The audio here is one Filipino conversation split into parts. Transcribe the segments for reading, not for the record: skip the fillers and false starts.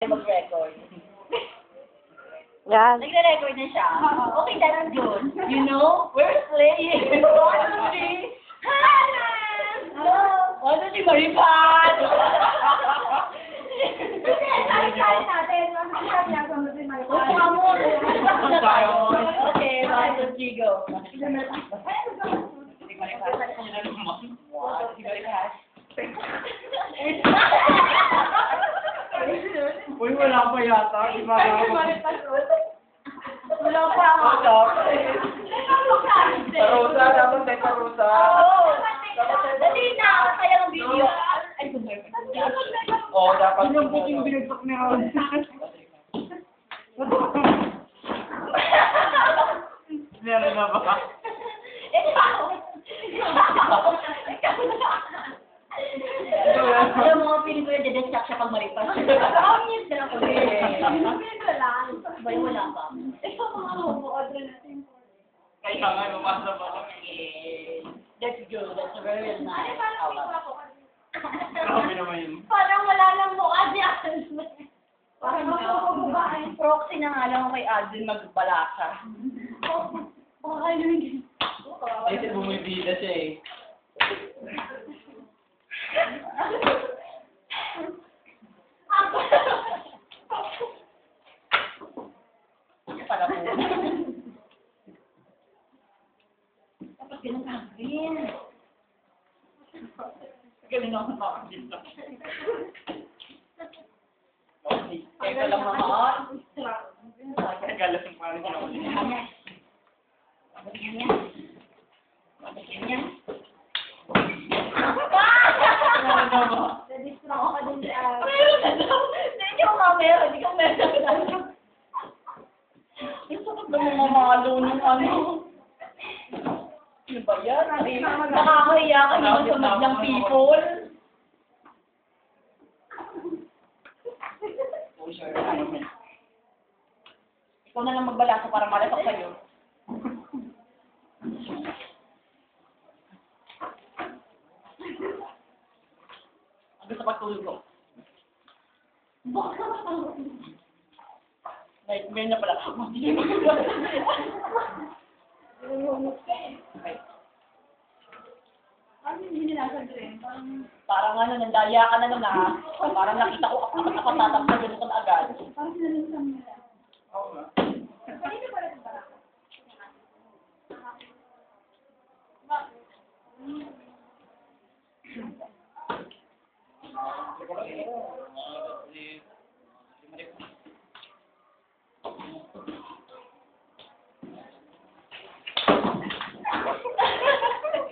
Mag-record. Yan. Nagre-record na siya. Okay, that's good. You know, we're playing. Honestly. Hello! Ano si Maripat? Okay, one, two, three, go. Uy, wala pa yata. Di ba? Wala pa ako. Parusa, dapat may parusa. Oo. Dali na, kaya ng video. Ay, Oo, dapat. Yung puting binagsak ni Ron. Meron na ba? Alam mo, piling ko yung dedesak siya pag maripas. Ang yes na ako. Bay, wala pa. Kaya nga, lumasa pa kami. That's good. That's a very nice. Grabe naman yun. Parang wala lang mukha diyan. Parang makakababaan. Proxy na nga lang kay Aldrin magbalasa. Baka yun. Kasi bumibida siya eh. Pala po. Dapat ganun Aldrin. Galing ako makakita. Kaya ka lang mamaan. Nagalasing pa rin ako. Babalikan niya. Babalikan niya. Na-distract ka din sa... Meron na daw. Hindi ko nga meron. Hindi ko meron. Ang sakit na mga malo ng ano. Ano ba yan? Nakakahiya ka naman sa madlang people. Oh, sure. Ano mo? Ikaw na lang magbalasa para malasak sa'yo. Hanggang sa pagtulog ko. Nightmare na pala. Parang ano, nandaya ka na nun ha. Parang nakita ko ako tatakbo ganun ka na agad. Oo nga.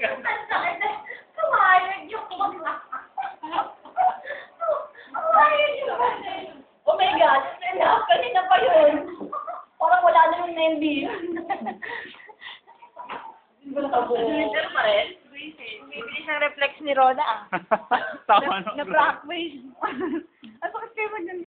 Ang sakit na. Kumayag yung mga. Kumayag yung mga. Oh my God, enough. Kanina pa yun. Parang wala na yung Nendy. Twitter pa rin. Bibilis ng reflex ni Rona ah. Tama na. Na-blackface. Ang sakit kayo mo dyan.